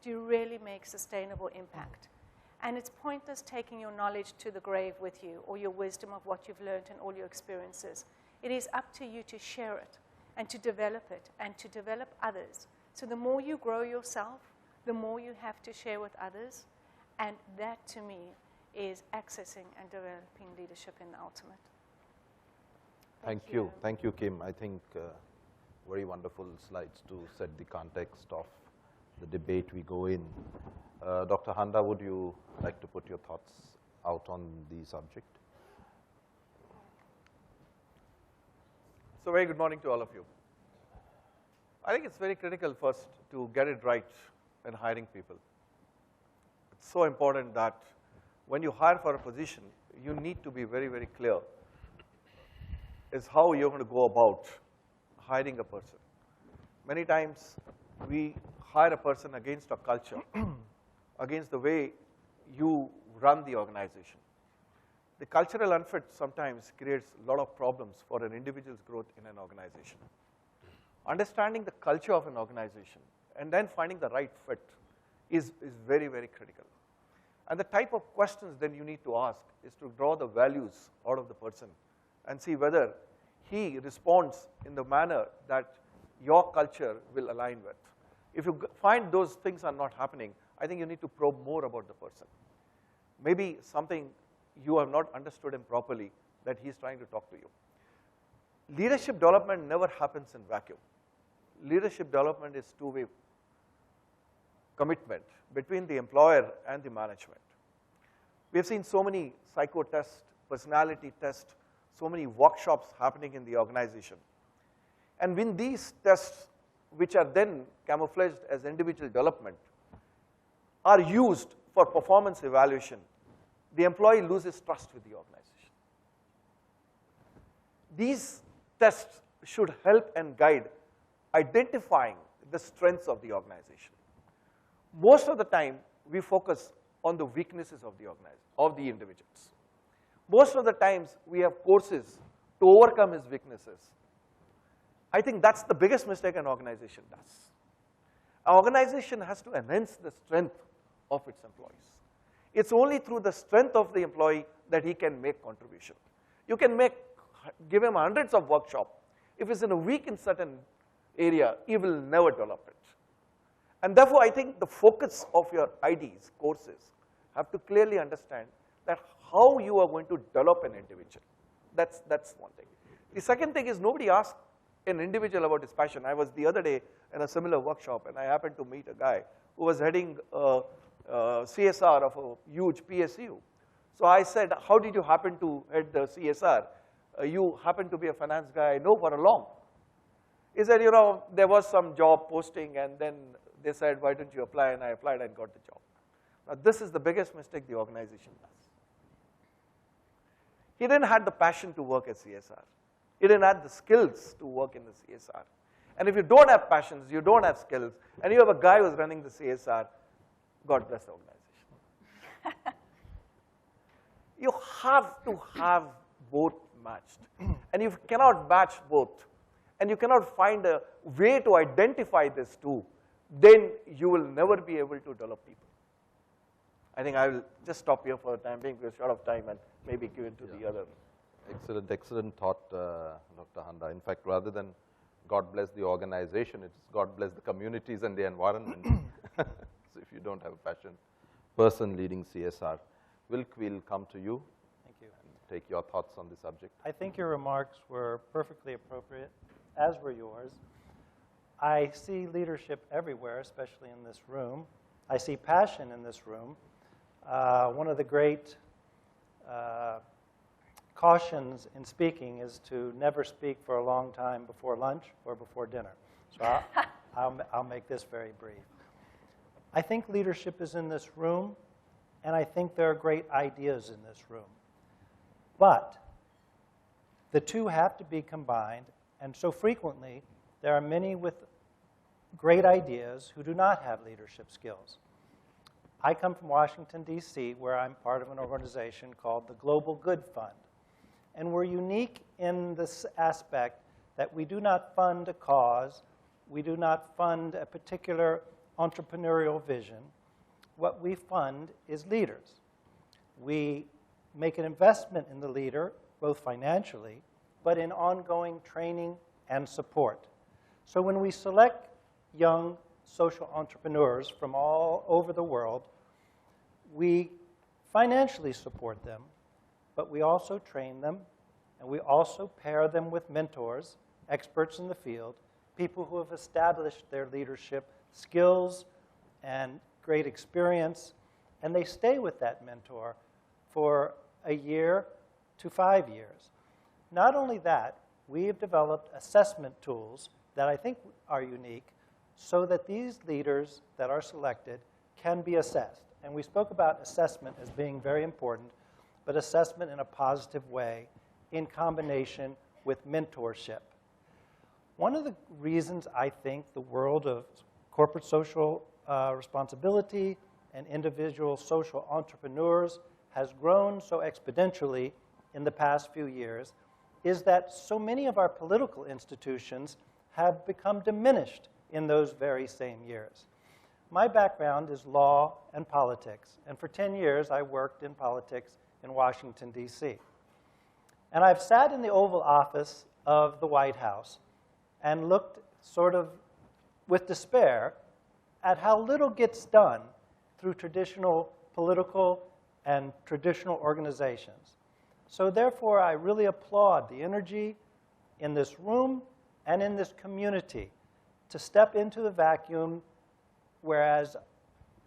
do you really make sustainable impact? And it's pointless taking your knowledge to the grave with you or your wisdom of what you've learned and all your experiences. It is up to you to share it and to develop it and to develop others. So the more you grow yourself, the more you have to share with others. And that, to me, is accessing and developing leadership in the ultimate. Thank you. Thank you, Kim. I think very wonderful slides to set the context of the debate we go in. Dr. Handa, would you like to put your thoughts out on the subject? So very good morning to all of you. I think it's very critical first to get it right in hiring people. It's so important that when you hire for a position, you need to be very, very clear is how you're going to go about hiring a person. Many times we hire a person against a culture, against the way you run the organization. The cultural unfit sometimes creates a lot of problems for an individual's growth in an organization. Understanding the culture of an organization and then finding the right fit is very, very critical. And the type of questions then you need to ask is to draw the values out of the person and see whether he responds in the manner that your culture will align with. If you find those things are not happening, I think you need to probe more about the person. Maybe something you have not understood him properly that he's trying to talk to you. Leadership development never happens in vacuum. Leadership development is two-way commitment between the employer and the management. We have seen so many psycho tests, personality tests, so many workshops happening in the organization. And when these tests, which are then camouflaged as individual development, are used for performance evaluation, the employee loses trust with the organization. These tests should help and guide identifying the strengths of the organization. Most of the time, we focus on the weaknesses of the individuals. Most of the times, we have courses to overcome his weaknesses. I think that's the biggest mistake an organization does. An organization has to enhance the strength of its employees. It's only through the strength of the employee that he can make contribution. You can give him hundreds of workshops. If he's in a weak in certain area, he will never develop it. And therefore, I think the focus of your IDs, courses, have to clearly understand that how you are going to develop an individual. That's one thing. The second thing is nobody asks an individual about his passion. I was the other day in a similar workshop, and I happened to meet a guy who was heading CSR of a huge PSU. So I said, how did you happen to head the CSR? You happen to be a finance guy I know for a long. He said, you know, there was some job posting, and then they said, why don't you apply? And I applied and got the job. Now, this is the biggest mistake the organization does. He didn't have the passion to work at CSR. He didn't have the skills to work in the CSR. And if you don't have passions, you don't have skills, and you have a guy who's running the CSR, God bless the organization. You have to have both matched. And if you cannot match both, and you cannot find a way to identify this too, then you will never be able to develop people. I think I will just stop here for the time being. We're short of time and maybe give it to the other. Excellent thought, Dr. Handa. In fact, rather than God bless the organization, it's God bless the communities and the environment. So if you don't have a passion person leading CSR, Wilke, we'll come to you. Thank you. And take your thoughts on the subject. I think your remarks were perfectly appropriate, as were yours. I see leadership everywhere, especially in this room. I see passion in this room. One of the great cautions in speaking is to never speak for a long time before lunch or before dinner. So I'll make this very brief. I think leadership is in this room, and I think there are great ideas in this room. But the two have to be combined, and so frequently there are many with great ideas who do not have leadership skills. I come from Washington, D.C., where I'm part of an organization called the Global Good Fund. And we're unique in this aspect that we do not fund a cause. We do not fund a particular entrepreneurial vision, what we fund is leaders. We make an investment in the leader, both financially, but in ongoing training and support. So when we select young social entrepreneurs from all over the world, we financially support them, but we also train them, and we also pair them with mentors, experts in the field, people who have established their leadership skills and great experience, and they stay with that mentor for a year to 5 years. Not only that, we have developed assessment tools that I think are unique so that these leaders that are selected can be assessed. And we spoke about assessment as being very important, but assessment in a positive way in combination with mentorship. One of the reasons I think the world of corporate social responsibility and individual social entrepreneurs has grown so exponentially in the past few years is that so many of our political institutions have become diminished in those very same years. My background is law and politics, and for 10 years I worked in politics in Washington, D.C. And I've sat in the Oval Office of the White House and looked sort of with despair at how little gets done through traditional political and traditional organizations. So therefore, I really applaud the energy in this room and in this community to step into the vacuum, whereas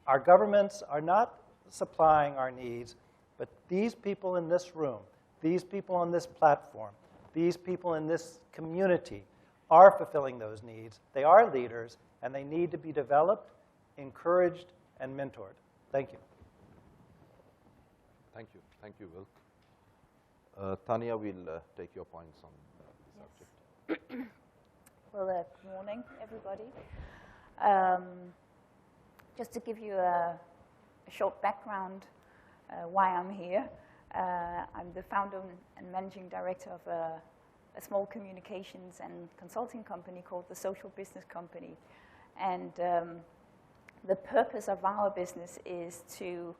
our governments are not supplying our needs, but these people in this room, these people on this platform, these people in this community are fulfilling those needs. They are leaders, and they need to be developed, encouraged, and mentored. Thank you. Thank you. Thank you, Wilke. Tania, we'll take your points on the subject. Well, good morning, everybody. Just to give you a short background why I'm here. I'm the founder and managing director of a small communications and consulting company called the Social Business Company. And the purpose of our business is to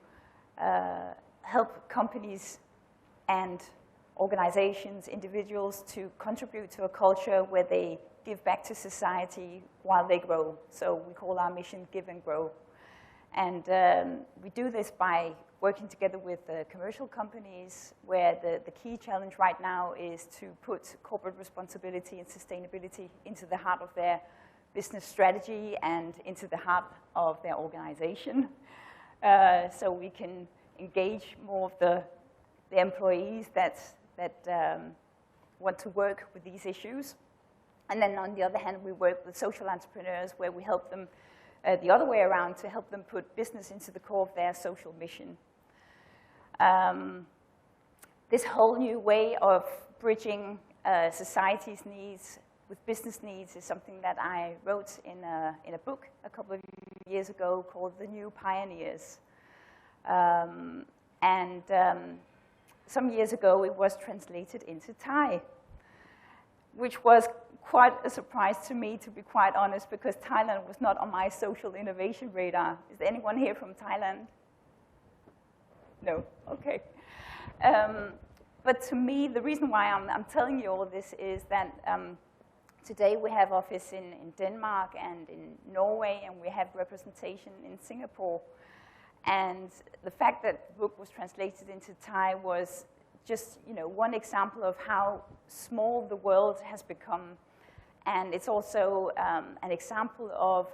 help companies and organizations, individuals to contribute to a culture where they give back to society while they grow. So we call our mission Give and Grow. And we do this by working together with commercial companies, where the key challenge right now is to put corporate responsibility and sustainability into the heart of their business strategy and into the heart of their organization. So we can engage more of the employees that want to work with these issues. And then on the other hand, we work with social entrepreneurs where we help them the other way around to help them put business into the core of their social mission. This whole new way of bridging society's needs with business needs is something that I wrote in a book a couple of years ago called The New Pioneers. Some years ago, it was translated into Thai, which was quite a surprise to me, to be quite honest, because Thailand was not on my social innovation radar. Is there anyone here from Thailand? No? Okay. But to me, the reason why I'm telling you all this is that today we have office in Denmark and in Norway, and we have representation in Singapore. And the fact that the book was translated into Thai was just, one example of how small the world has become. And it's also an example of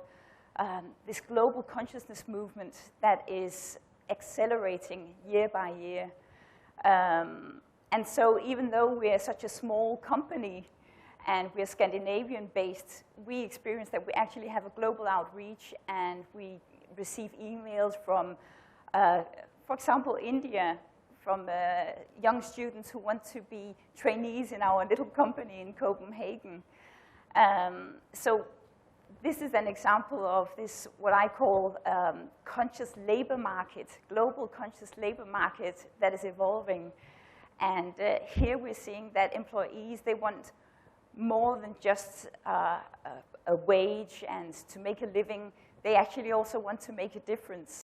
this global consciousness movement that is accelerating year by year. And so even though we are such a small company and we're Scandinavian-based, we experience that we actually have a global outreach, and we receive emails from, for example, India, from young students who want to be trainees in our little company in Copenhagen. So this is an example of this, what I call conscious labor market, global conscious labor market that is evolving. And here we're seeing that employees, they want more than just a wage and to make a living. they actually also want to make a difference.